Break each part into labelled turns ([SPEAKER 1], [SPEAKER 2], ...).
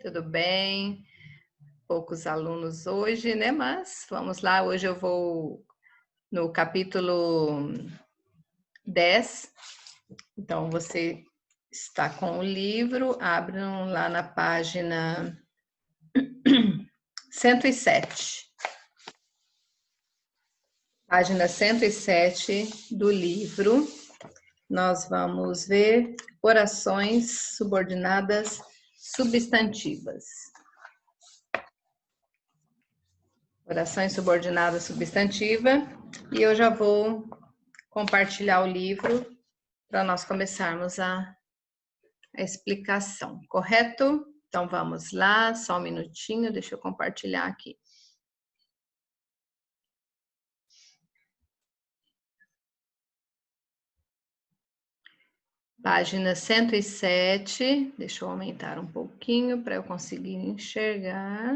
[SPEAKER 1] Tudo bem? Poucos alunos hoje, né? Mas vamos lá, hoje eu vou no capítulo 10. Então, você está com o livro, abram lá na página 107. Página 107 do livro, nós vamos ver orações subordinadas substantivas. Orações subordinadas substantiva, e eu já vou compartilhar o livro para nós começarmos a explicação, correto? Então vamos lá, só um minutinho, deixa eu compartilhar aqui. Página 107, deixa eu aumentar um pouquinho para eu conseguir enxergar.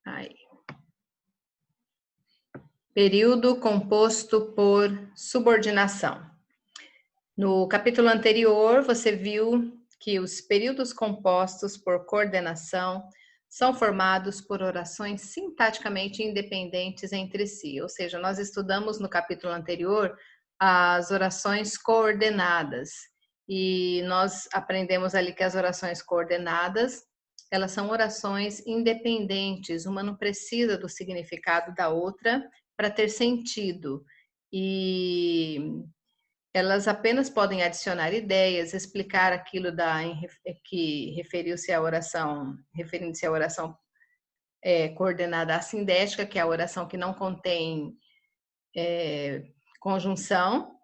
[SPEAKER 1] Aí. Período composto por subordinação. No capítulo anterior, você viu que os períodos compostos por coordenação são formados por orações sintaticamente independentes entre si, ou seja, nós estudamos no capítulo anterior as orações coordenadas, e nós aprendemos ali que as orações coordenadas, elas são orações independentes, uma não precisa do significado da outra para ter sentido, e elas apenas podem adicionar ideias, explicar aquilo que referiu-se à oração, referindo-se à oração coordenada assindética, que é a oração que não contém conjunção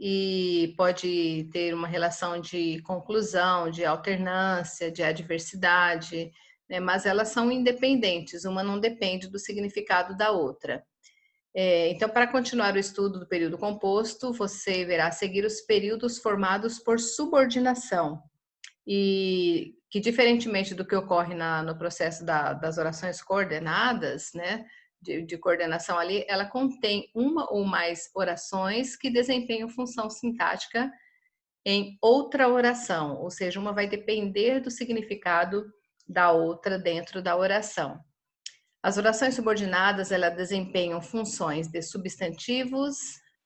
[SPEAKER 1] e pode ter uma relação de conclusão, de alternância, de adversidade, né? Mas elas são independentes, uma não depende do significado da outra. Então, para continuar o estudo do período composto, você verá a seguir os períodos formados por subordinação, e que, diferentemente do que ocorre no processo das orações coordenadas, né, de coordenação ali, ela contém uma ou mais orações que desempenham função sintática em outra oração, ou seja, uma vai depender do significado da outra dentro da oração. As orações subordinadas, elas desempenham funções de substantivos,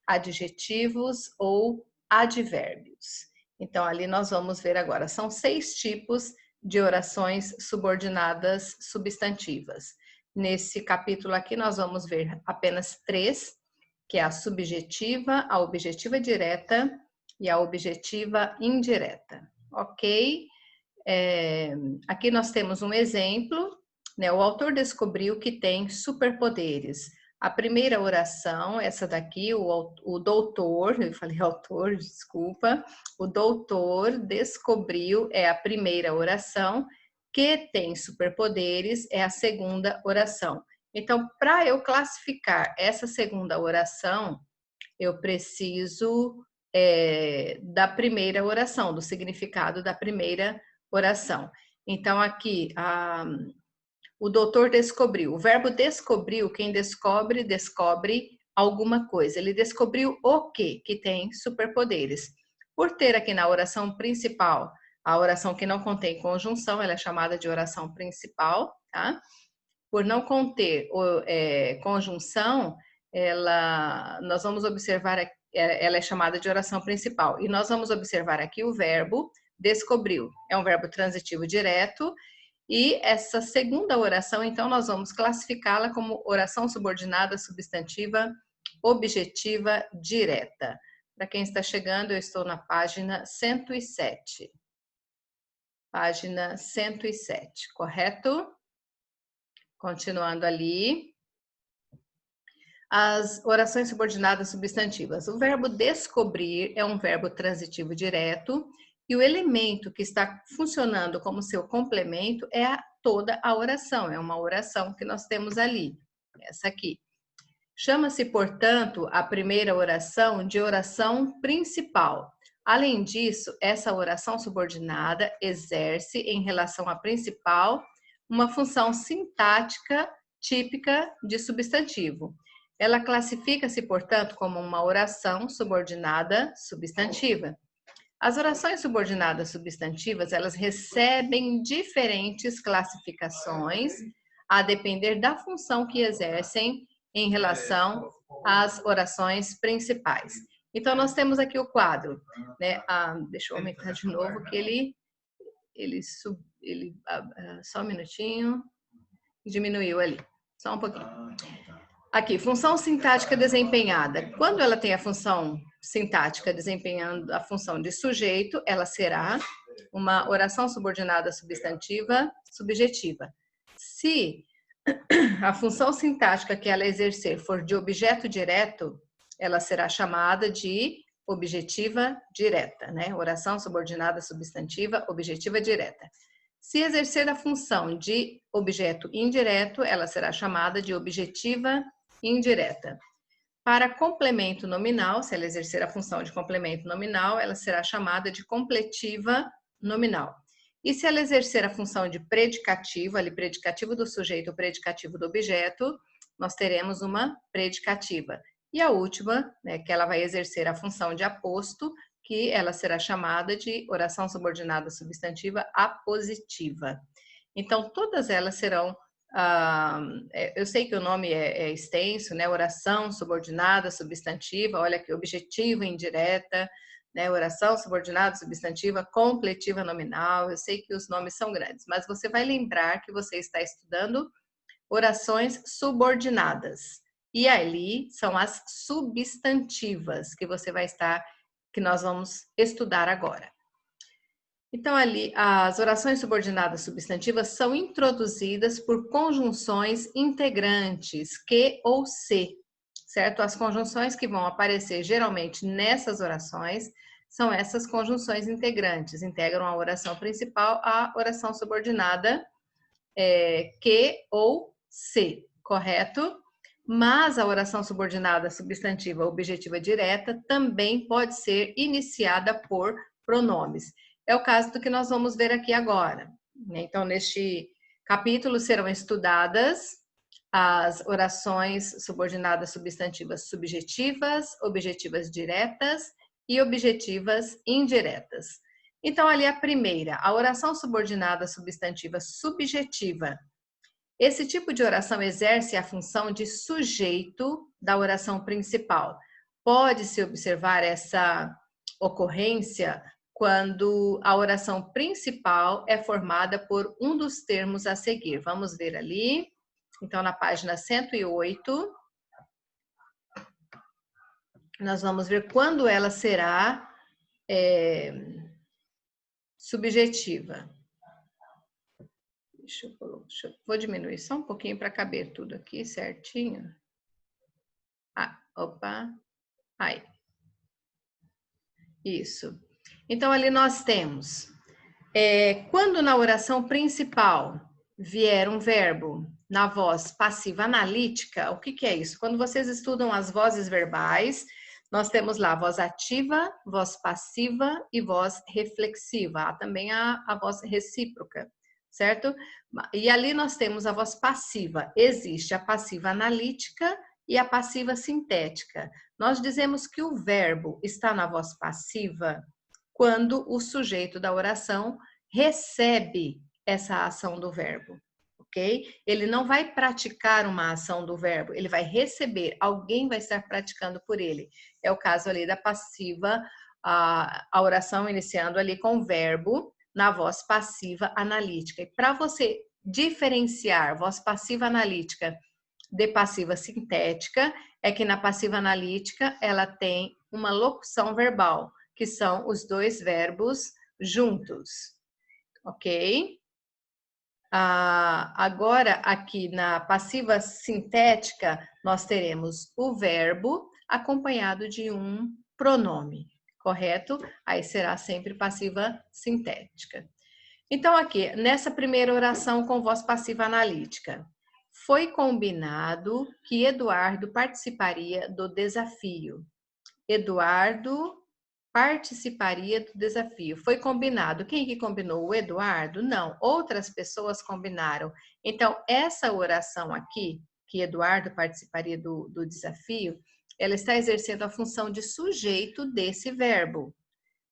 [SPEAKER 1] adjetivos ou advérbios. Então, ali nós vamos ver agora, são 6 tipos de orações subordinadas substantivas. Nesse capítulo aqui, nós vamos ver apenas 3, que é a subjetiva, a objetiva direta e a objetiva indireta, ok? Aqui nós temos um exemplo, né? O autor descobriu que tem superpoderes. A primeira oração, essa daqui, o doutor, eu falei autor, desculpa, o doutor descobriu, é a primeira oração, que tem superpoderes, é a segunda oração. Então, para eu classificar essa segunda oração, eu preciso da primeira oração, do significado da primeira oração. Então, aqui, o doutor descobriu. O verbo descobriu, quem descobre, descobre alguma coisa. Ele descobriu o quê? Que tem superpoderes. Por ter aqui na oração principal, a oração que não contém conjunção, ela é chamada de oração principal, tá? Por não conter conjunção, nós vamos observar, ela é chamada de oração principal. E nós vamos observar aqui o verbo descobriu. É um verbo transitivo direto. E essa segunda oração, então, nós vamos classificá-la como oração subordinada substantiva objetiva direta. Para quem está chegando, eu estou na página 107. Página 107, correto? Continuando ali. As orações subordinadas substantivas. O verbo descobrir é um verbo transitivo direto, e o elemento que está funcionando como seu complemento é toda a oração, é uma oração que nós temos ali, essa aqui. Chama-se, portanto, a primeira oração de oração principal. Além disso, essa oração subordinada exerce, em relação à principal, uma função sintática típica de substantivo. Ela classifica-se, portanto, como uma oração subordinada substantiva. As orações subordinadas substantivas, elas recebem diferentes classificações a depender da função que exercem em relação às orações principais. Então, nós temos aqui o quadro, né? Deixa eu aumentar de novo, que só um minutinho, diminuiu ali, só um pouquinho. Aqui, função sintática desempenhada. Quando ela tem a função sintática desempenhando a função de sujeito, ela será uma oração subordinada substantiva subjetiva. Se a função sintática que ela exercer for de objeto direto, ela será chamada de objetiva direta, né? Oração subordinada substantiva objetiva direta. Se exercer a função de objeto indireto, ela será chamada de objetiva indireta. Para complemento nominal, se ela exercer a função de complemento nominal, ela será chamada de completiva nominal. E se ela exercer a função de predicativo, ali predicativo do sujeito ou predicativo do objeto, nós teremos uma predicativa. E a última, né, que ela vai exercer a função de aposto, que ela será chamada de oração subordinada substantiva apositiva. Então, todas elas serão, eu sei que o nome é extenso, né? Oração subordinada substantiva, olha aqui, objetiva indireta, né? Oração subordinada substantiva completiva nominal, eu sei que os nomes são grandes, mas você vai lembrar que você está estudando orações subordinadas. E ali são as substantivas que nós vamos estudar agora. Então, ali, as orações subordinadas substantivas são introduzidas por conjunções integrantes, que ou se, certo? As conjunções que vão aparecer geralmente nessas orações são essas conjunções integrantes, integram a oração principal à oração subordinada, que ou se, correto? Mas a oração subordinada substantiva objetiva direta também pode ser iniciada por pronomes. É o caso do que nós vamos ver aqui agora. Então, neste capítulo serão estudadas as orações subordinadas substantivas subjetivas, objetivas diretas e objetivas indiretas. Então, ali a primeira, a oração subordinada substantiva subjetiva. Esse tipo de oração exerce a função de sujeito da oração principal. Pode-se observar essa ocorrência quando a oração principal é formada por um dos termos a seguir. Vamos ver ali. Então, na página 108, nós vamos ver quando ela será subjetiva. Vou diminuir só um pouquinho para caber tudo aqui certinho. Opa, aí. Isso. Então, ali nós temos, quando na oração principal vier um verbo na voz passiva analítica, o que é isso? Quando vocês estudam as vozes verbais, nós temos lá voz ativa, voz passiva e voz reflexiva. Há também a voz recíproca, certo? E ali nós temos a voz passiva. Existe a passiva analítica e a passiva sintética. Nós dizemos que o verbo está na voz passiva quando o sujeito da oração recebe essa ação do verbo, ok? Ele não vai praticar uma ação do verbo, ele vai receber, alguém vai estar praticando por ele. É o caso ali da passiva, a oração iniciando ali com o verbo na voz passiva analítica. E para você diferenciar voz passiva analítica de passiva sintética, é que na passiva analítica ela tem uma locução verbal, que são os dois verbos juntos, ok? Agora, aqui na passiva sintética, nós teremos o verbo acompanhado de um pronome, correto? Aí será sempre passiva sintética. Então, aqui, nessa primeira oração com voz passiva analítica, foi combinado que Eduardo participaria do desafio. Eduardo participaria do desafio. Foi combinado. Quem que combinou? O Eduardo? Não, outras pessoas combinaram. Então, essa oração aqui, que Eduardo participaria do desafio, ela está exercendo a função de sujeito desse verbo.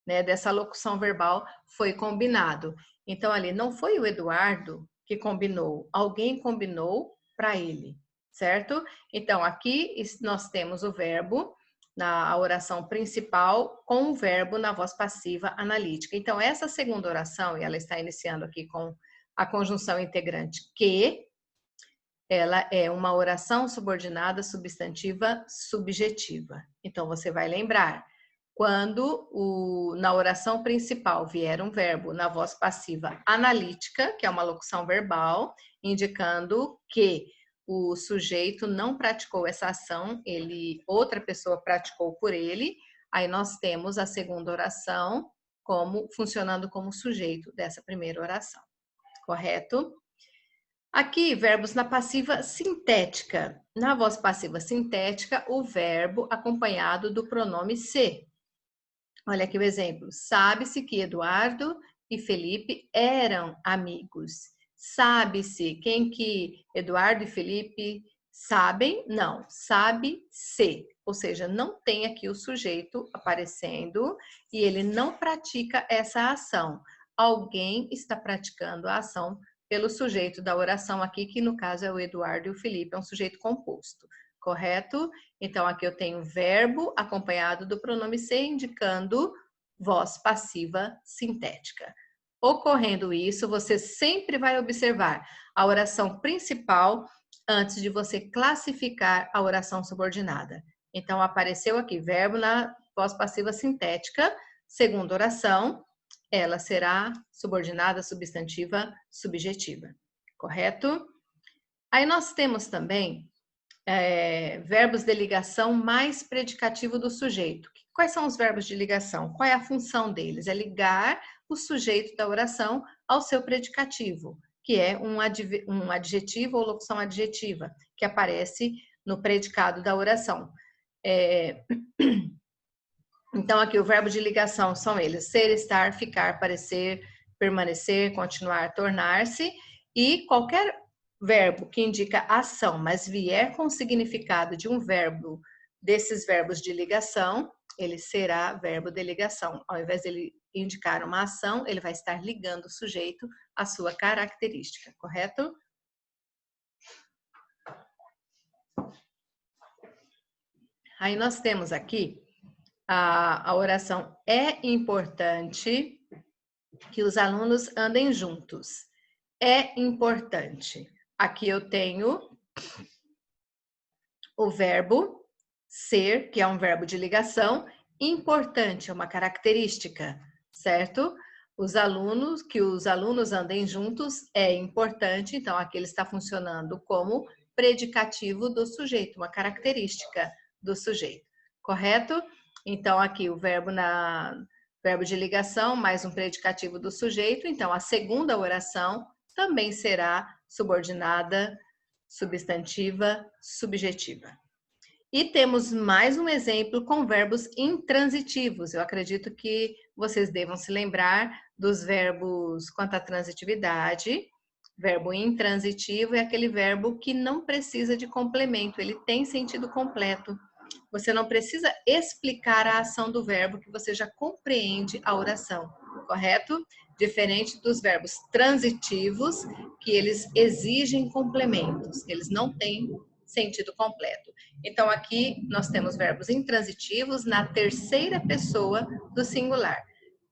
[SPEAKER 1] né, dessa locução verbal foi combinado. Então, ali, não foi o Eduardo que combinou, alguém combinou para ele, certo? Então, aqui nós temos o verbo na oração principal com o verbo na voz passiva analítica. Então, essa segunda oração, e ela está iniciando aqui com a conjunção integrante que, ela é uma oração subordinada substantiva subjetiva. Então, você vai lembrar, quando na oração principal vier um verbo na voz passiva analítica, que é uma locução verbal, indicando que o sujeito não praticou essa ação, outra pessoa praticou por ele, aí nós temos a segunda oração funcionando como sujeito dessa primeira oração, correto? Aqui, verbos na passiva sintética. Na voz passiva sintética, o verbo acompanhado do pronome se. Olha aqui o exemplo. Sabe-se que Eduardo e Felipe eram amigos. Sabe-se quem que Eduardo e Felipe sabem? Não, sabe-se. Ou seja, não tem aqui o sujeito aparecendo e ele não pratica essa ação. Alguém está praticando a ação pelo sujeito da oração aqui, que no caso é o Eduardo e o Felipe, é um sujeito composto, correto? Então, aqui eu tenho verbo acompanhado do pronome se, indicando voz passiva sintética. Ocorrendo isso, você sempre vai observar a oração principal antes de você classificar a oração subordinada. Então, apareceu aqui verbo na voz passiva sintética, segunda oração, ela será subordinada substantiva subjetiva, correto? Aí nós temos também verbos de ligação mais predicativo do sujeito. Quais são os verbos de ligação? Qual é a função deles? É ligar o sujeito da oração ao seu predicativo, que é um adjetivo ou locução adjetiva, que aparece no predicado da oração. Então, aqui o verbo de ligação são eles: ser, estar, ficar, parecer, permanecer, continuar, tornar-se, e qualquer verbo que indica ação, mas vier com o significado de um verbo, desses verbos de ligação, ele será verbo de ligação. Ao invés de ele indicar uma ação, ele vai estar ligando o sujeito à sua característica, correto? Aí nós temos aqui a oração: é importante que os alunos andem juntos. É importante. Aqui eu tenho o verbo ser, que é um verbo de ligação. Importante é uma característica, certo? Que os alunos andem juntos é importante, então aqui ele está funcionando como predicativo do sujeito, uma característica do sujeito, correto? Então aqui o verbo de ligação mais um predicativo do sujeito, então a segunda oração também será subordinada, substantiva, subjetiva. E temos mais um exemplo com verbos intransitivos. Eu acredito que vocês devam se lembrar dos verbos quanto à transitividade. Verbo intransitivo é aquele verbo que não precisa de complemento, ele tem sentido completo. Você não precisa explicar a ação do verbo, que você já compreende a oração, correto? Diferente dos verbos transitivos, que eles exigem complementos, eles não têm sentido completo. Então, aqui nós temos verbos intransitivos na terceira pessoa do singular.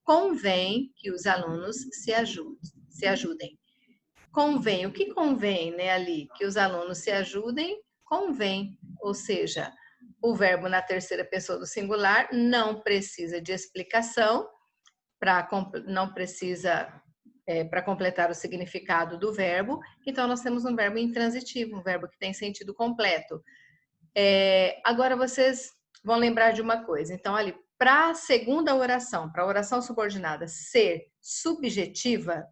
[SPEAKER 1] Convém que os alunos se ajudem. Convém, o que convém, né, ali? Que os alunos se ajudem, convém. Ou seja, o verbo na terceira pessoa do singular não precisa de explicação, não precisa para completar o significado do verbo. Então, nós temos um verbo intransitivo, um verbo que tem sentido completo. Agora, vocês vão lembrar de uma coisa. Então, ali, para a segunda oração, para a oração subordinada ser subjetiva,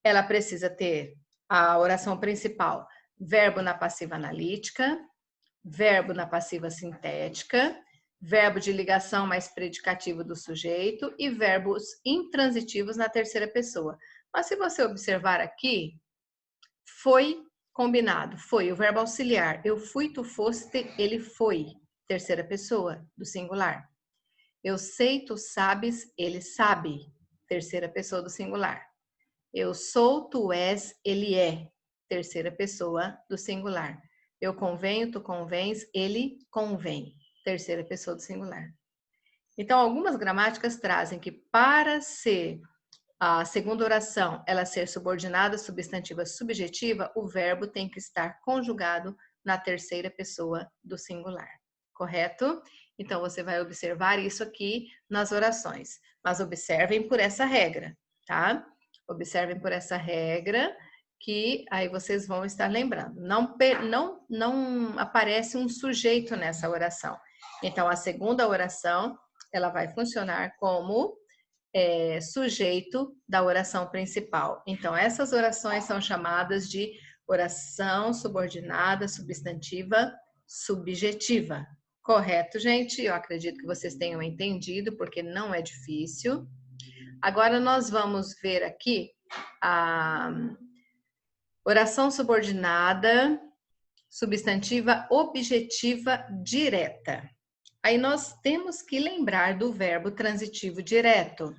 [SPEAKER 1] ela precisa ter a oração principal, verbo na passiva analítica, verbo na passiva sintética, verbo de ligação mais predicativo do sujeito e verbos intransitivos na terceira pessoa. Mas se você observar aqui, foi combinado, foi o verbo auxiliar. Eu fui, tu foste, ele foi, terceira pessoa do singular. Eu sei, tu sabes, ele sabe. Terceira pessoa do singular. Eu sou, tu és, ele é. Terceira pessoa do singular. Eu convenho, tu convens, ele convém. Terceira pessoa do singular. Então, algumas gramáticas trazem que para ser a segunda oração, ela ser subordinada, substantiva, subjetiva, o verbo tem que estar conjugado na terceira pessoa do singular. Correto? Então, você vai observar isso aqui nas orações. Mas observem por essa regra, tá? Observem por essa regra que aí vocês vão estar lembrando. Não aparece um sujeito nessa oração. Então, a segunda oração, ela vai funcionar como sujeito da oração principal. Então, essas orações são chamadas de oração subordinada, substantiva, subjetiva. Correto, gente? Eu acredito que vocês tenham entendido, porque não é difícil. Agora, nós vamos ver aqui a oração subordinada, substantiva, objetiva, direta. Aí nós temos que lembrar do verbo transitivo direto.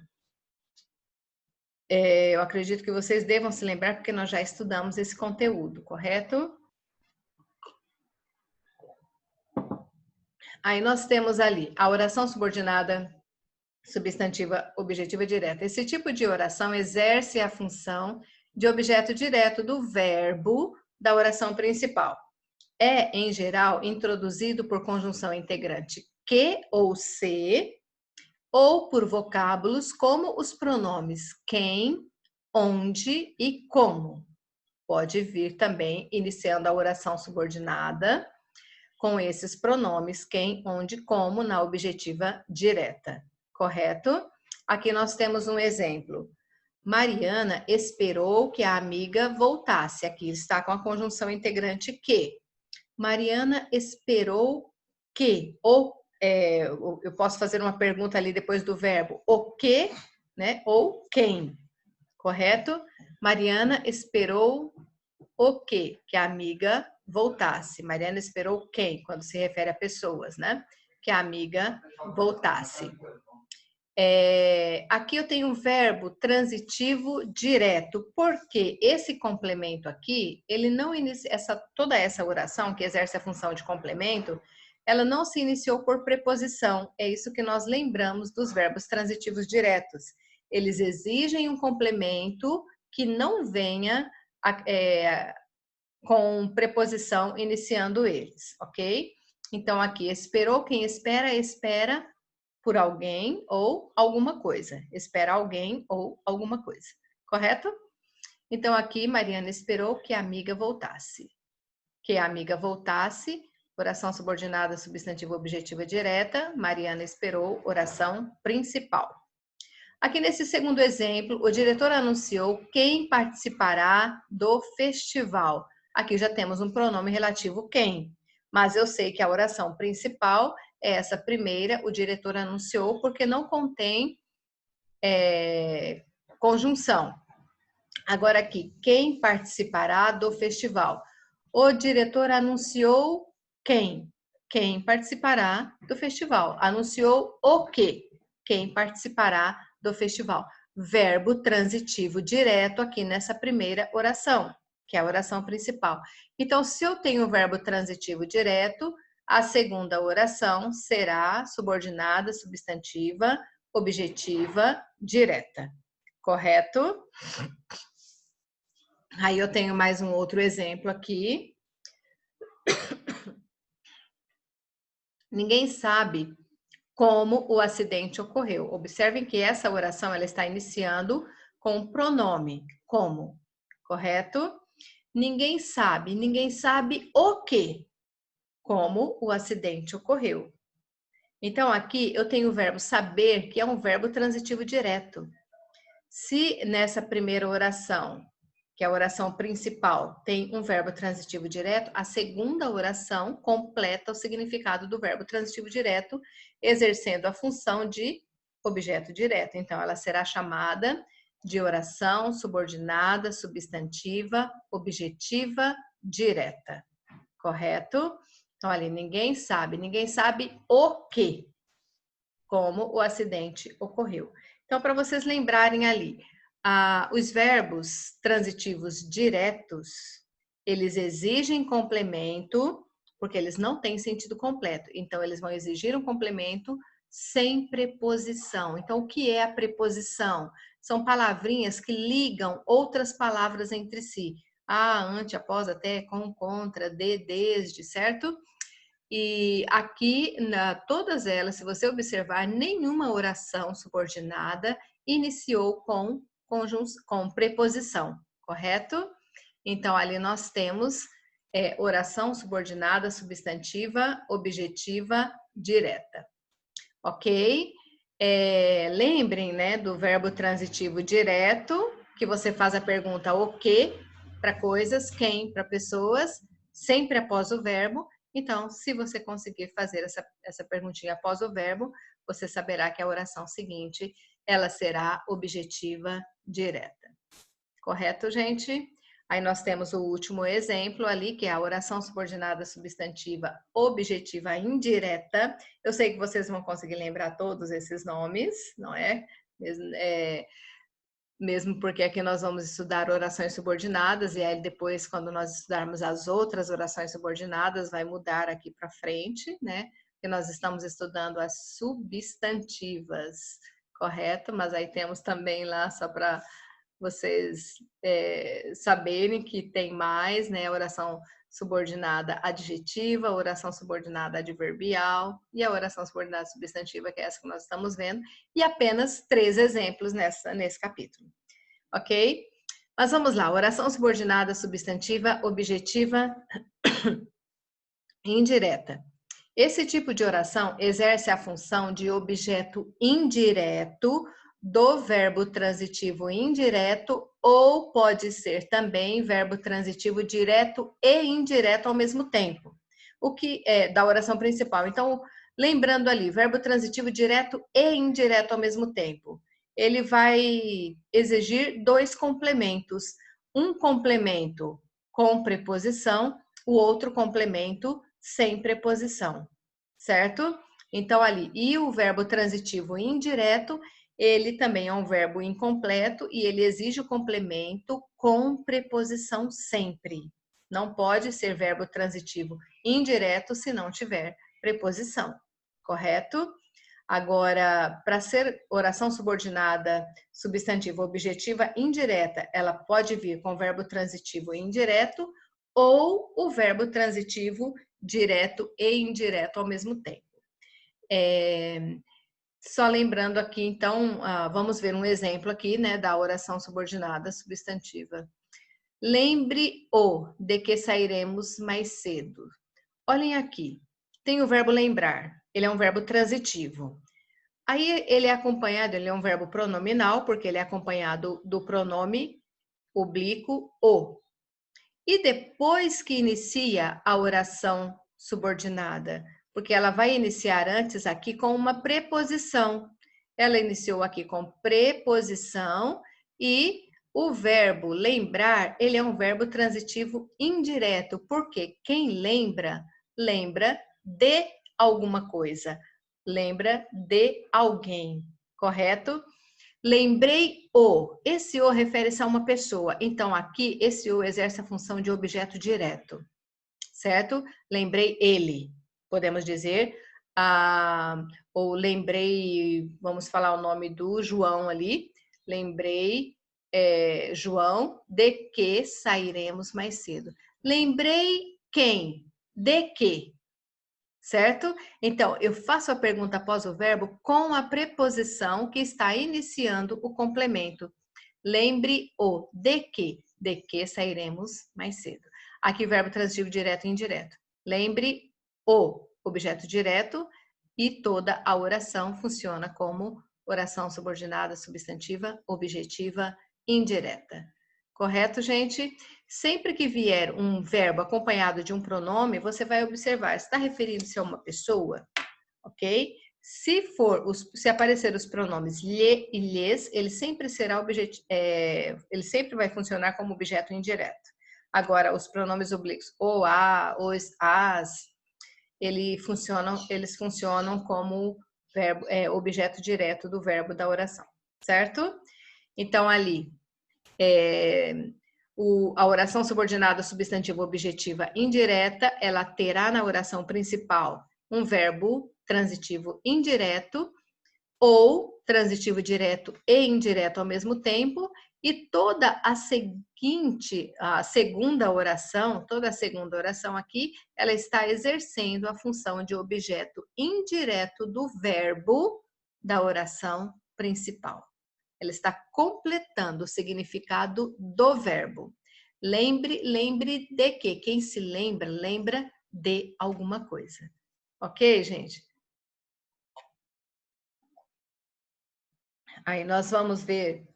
[SPEAKER 1] Eu acredito que vocês devam se lembrar, porque nós já estudamos esse conteúdo, correto? Aí nós temos ali a oração subordinada, substantiva, objetiva direta. Esse tipo de oração exerce a função de objeto direto do verbo da oração principal. É, em geral, introduzido por conjunção integrante que ou se, ou por vocábulos como os pronomes quem, onde e como. Pode vir também iniciando a oração subordinada com esses pronomes quem, onde, como na objetiva direta, correto? Aqui nós temos um exemplo. Mariana esperou que a amiga voltasse. Aqui está com a conjunção integrante que. Mariana esperou que, ou eu posso fazer uma pergunta ali depois do verbo o que, né? Ou quem, correto? Mariana esperou o quê? Que a amiga voltasse. Mariana esperou quem? Quando se refere a pessoas, né? Que a amiga voltasse. Aqui eu tenho um verbo transitivo direto, porque esse complemento aqui, ele não inicia, toda essa oração que exerce a função de complemento, ela não se iniciou por preposição. É isso que nós lembramos dos verbos transitivos diretos. Eles exigem um complemento que não venha com preposição iniciando eles, ok? Então, aqui, esperou, quem espera, espera por alguém ou alguma coisa. Espera alguém ou alguma coisa, correto? Então, aqui, Mariana esperou que a amiga voltasse. Que a amiga voltasse, oração subordinada, substantiva objetiva direta. Mariana esperou, oração principal. Aqui nesse segundo exemplo, o diretor anunciou quem participará do festival. Aqui já temos um pronome relativo quem, mas eu sei que a oração principal é essa primeira, o diretor anunciou, porque não contém conjunção. Agora aqui, quem participará do festival? O diretor anunciou quem? Quem participará do festival? Anunciou o quê? Quem participará do festival? Verbo transitivo direto aqui nessa primeira oração, que é a oração principal. Então, se eu tenho o verbo transitivo direto, a segunda oração será subordinada, substantiva, objetiva, direta. Correto? Aí eu tenho mais um outro exemplo aqui. Ninguém sabe como o acidente ocorreu. Observem que essa oração ela está iniciando com o pronome como, correto? Ninguém sabe o que, como o acidente ocorreu. Então, aqui eu tenho o verbo saber, que é um verbo transitivo direto. Se nessa primeira oração, que é a oração principal, tem um verbo transitivo direto, a segunda oração completa o significado do verbo transitivo direto, exercendo a função de objeto direto. Então, ela será chamada de oração subordinada, substantiva, objetiva, direta. Correto? Então, ali, ninguém sabe o que. como o acidente ocorreu. Então, para vocês lembrarem ali, os verbos transitivos diretos, eles exigem complemento, porque eles não têm sentido completo. Então, eles vão exigir um complemento sem preposição. Então, o que é a preposição? São palavrinhas que ligam outras palavras entre si. Ante, após, até, com, contra, desde, certo? E aqui, todas elas, se você observar, nenhuma oração subordinada iniciou com preposição, correto? Então, ali nós temos oração subordinada, substantiva, objetiva, direta, ok? Lembrem, né, do verbo transitivo direto, que você faz a pergunta o que para coisas, quem para pessoas, sempre após o verbo. Então, se você conseguir fazer essa perguntinha após o verbo, você saberá que a oração seguinte, ela será objetiva direta. Correto, gente? Aí nós temos o último exemplo ali, que é a oração subordinada substantiva objetiva indireta. Eu sei que vocês vão conseguir lembrar todos esses nomes, não é? Mesmo porque aqui nós vamos estudar orações subordinadas, e aí depois, quando nós estudarmos as outras orações subordinadas, vai mudar aqui para frente, né? Porque nós estamos estudando as substantivas, correto? Mas aí temos também lá, só para vocês saberem que tem mais, né? Oração subordinada adjetiva, oração subordinada adverbial e a oração subordinada substantiva, que é essa que nós estamos vendo, e apenas 3 exemplos nesse capítulo, ok? Mas vamos lá, oração subordinada substantiva objetiva indireta. Esse tipo de oração exerce a função de objeto indireto do verbo transitivo indireto, ou pode ser também verbo transitivo direto e indireto ao mesmo tempo. O que é da oração principal. Então, lembrando ali, verbo transitivo direto e indireto ao mesmo tempo. Ele vai exigir 2 complementos. Um complemento com preposição, o outro complemento sem preposição, certo? Então, ali, e o verbo transitivo indireto, ele também é um verbo incompleto e ele exige o complemento com preposição sempre. Não pode ser verbo transitivo indireto se não tiver preposição, correto? Agora, para ser oração subordinada, substantiva, objetiva, indireta, ela pode vir com verbo transitivo indireto ou o verbo transitivo direto e indireto ao mesmo tempo. Só lembrando aqui, então, vamos ver um exemplo aqui, né, da oração subordinada substantiva. Lembre-o de que sairemos mais cedo. Olhem aqui, tem o verbo lembrar, ele é um verbo transitivo. Aí ele é acompanhado, ele é um verbo pronominal, porque ele é acompanhado do pronome oblíquo o. E depois que inicia a oração subordinada, porque ela vai iniciar antes aqui com uma preposição. Ela iniciou aqui com preposição e o verbo lembrar, ele é um verbo transitivo indireto, porque quem lembra, lembra de alguma coisa, lembra de alguém, correto? Lembrei o. Esse o refere-se a uma pessoa. Então, aqui, esse o exerce a função de objeto direto, certo? Lembrei ele. Podemos dizer, ou lembrei, vamos falar o nome do João ali. Lembrei, João, de que sairemos mais cedo. Lembrei quem? De que? Certo? Então, eu faço a pergunta após o verbo com a preposição que está iniciando o complemento. Lembre-o de que sairemos mais cedo. Aqui, verbo transitivo direto e indireto. Lembre-o, objeto direto, e toda a oração funciona como oração subordinada, substantiva, objetiva, indireta. Correto, gente? Sempre que vier um verbo acompanhado de um pronome, você vai observar, está referindo-se a uma pessoa, ok? Se aparecer os pronomes lhe e lhes, ele sempre será ele sempre vai funcionar como objeto indireto. Agora, os pronomes oblíquos, o, a, os, as, eles funcionam como verbo, objeto direto do verbo da oração, certo? Então, ali, a oração subordinada substantiva objetiva indireta, ela terá na oração principal um verbo transitivo indireto ou transitivo direto e indireto ao mesmo tempo, e toda a segunda oração, toda a segunda oração aqui, ela está exercendo a função de objeto indireto do verbo da oração principal. Ela está completando o significado do verbo. Lembre de que quem se lembra, lembra de alguma coisa. Ok, gente? Aí nós vamos ver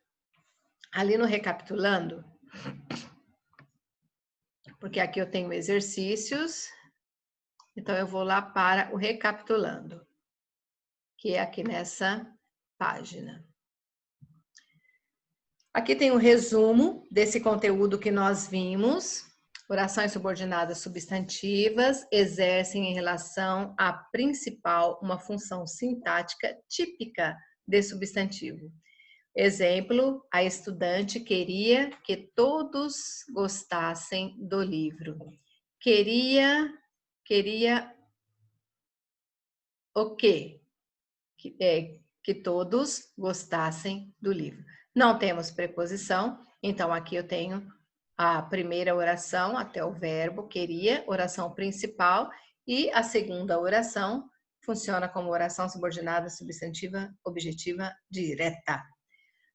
[SPEAKER 1] ali no recapitulando, porque aqui eu tenho exercícios, então eu vou lá para o recapitulando, que é aqui nessa página. Aqui tem um resumo desse conteúdo que nós vimos. Orações subordinadas substantivas exercem em relação à principal uma função sintática típica de substantivo. Exemplo, a estudante queria que todos gostassem do livro. Queria o quê? Que todos gostassem do livro. Não temos preposição, então aqui eu tenho a primeira oração até o verbo queria, oração principal, e a segunda oração funciona como oração subordinada substantiva objetiva direta.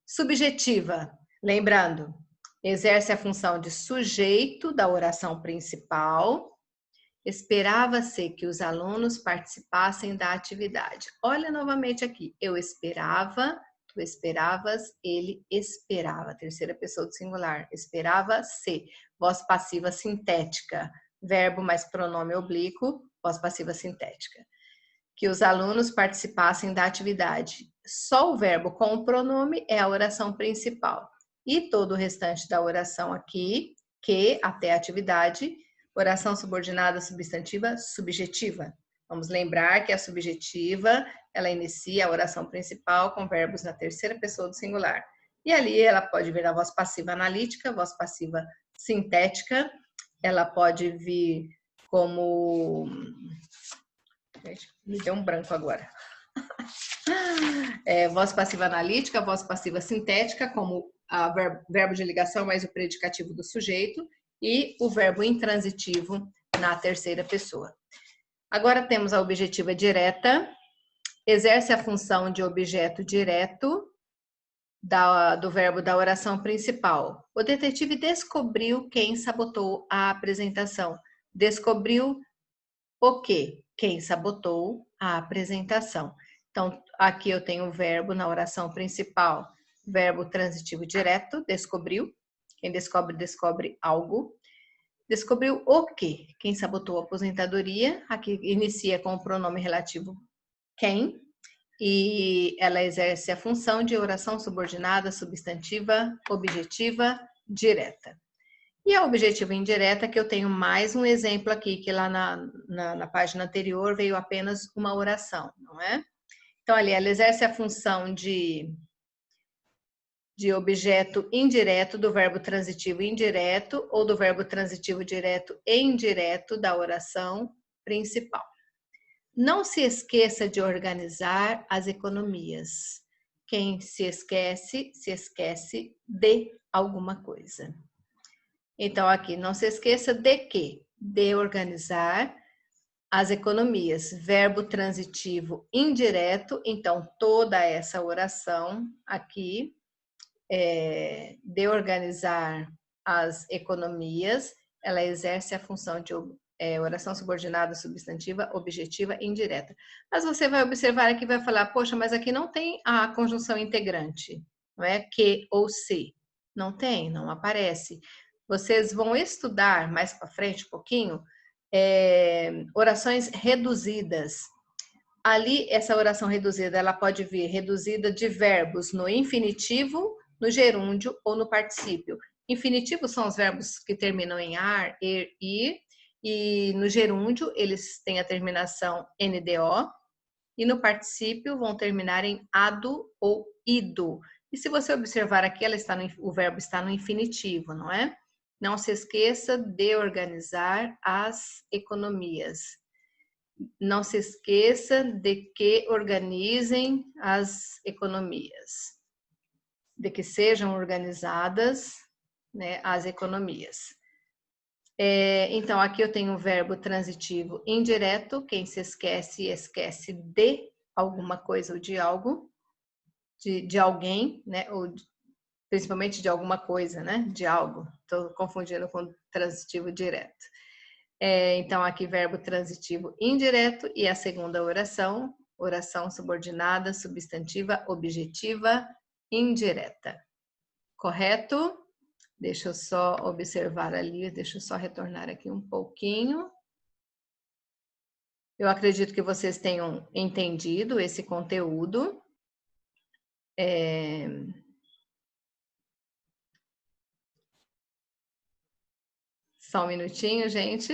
[SPEAKER 1] Subjetiva, lembrando, exerce a função de sujeito da oração principal. Esperava-se que os alunos participassem da atividade. Olha novamente aqui, eu esperava, tu esperavas, ele esperava. Terceira pessoa do singular, esperava-se. Voz passiva sintética, verbo mais pronome oblíquo, voz passiva sintética. Que os alunos participassem da atividade. Só o verbo com o pronome é a oração principal. E todo o restante da oração aqui, que até a atividade, oração subordinada substantiva subjetiva. Vamos lembrar que a subjetiva, ela inicia a oração principal com verbos na terceira pessoa do singular. E ali ela pode vir a voz passiva analítica, voz passiva sintética, ela pode vir como... Me deu um branco agora. Voz passiva analítica, voz passiva sintética, como a verbo de ligação mais o predicativo do sujeito, e o verbo intransitivo na terceira pessoa. Agora temos a objetiva direta, exerce a função de objeto direto do verbo da oração principal. O detetive descobriu quem sabotou a apresentação. Descobriu o quê? Quem sabotou a apresentação. Então, aqui eu tenho o verbo na oração principal, verbo transitivo direto, descobriu. Quem descobre, descobre algo. Descobriu o quê? Quem sabotou a aposentadoria. Aqui inicia com o pronome relativo quem. E ela exerce a função de oração subordinada, substantiva, objetiva, direta. E a objetiva indireta, que eu tenho mais um exemplo aqui, que lá na página anterior veio apenas uma oração, não é? Então, ali, ela exerce a função de objeto indireto do verbo transitivo indireto ou do verbo transitivo direto e indireto da oração principal. Não se esqueça de organizar as economias. Quem se esquece de alguma coisa. Então, aqui, não se esqueça de quê? De organizar as economias. Verbo transitivo indireto, então, toda essa oração aqui, de organizar as economias, ela exerce a função de oração subordinada, substantiva, objetiva e indireta. Mas você vai observar aqui, vai falar, poxa, mas aqui não tem a conjunção integrante, não é? Que ou se. Não tem, não aparece. Vocês vão estudar mais para frente um pouquinho, orações reduzidas. Ali, essa oração reduzida, ela pode vir reduzida de verbos no infinitivo, no gerúndio ou no particípio. Infinitivo são os verbos que terminam em ar, er, ir, e no gerúndio eles têm a terminação NDO. e no particípio vão terminar em ado ou ido. E se você observar aqui, o verbo está no infinitivo, não é? Não se esqueça de organizar as economias. Não se esqueça de que organizem as economias, de que sejam organizadas, né, as economias. Então, aqui eu tenho o verbo transitivo indireto, quem se esquece, esquece de alguma coisa ou de algo, de alguém, né, ou principalmente de alguma coisa, né, de algo. Estou confundindo com transitivo direto. Então, aqui verbo transitivo indireto e a segunda oração, oração subordinada, substantiva, objetiva, indireta. Correto? Deixa eu só observar ali, deixa eu só retornar aqui um pouquinho. Eu acredito que vocês tenham entendido esse conteúdo. Só um minutinho, gente.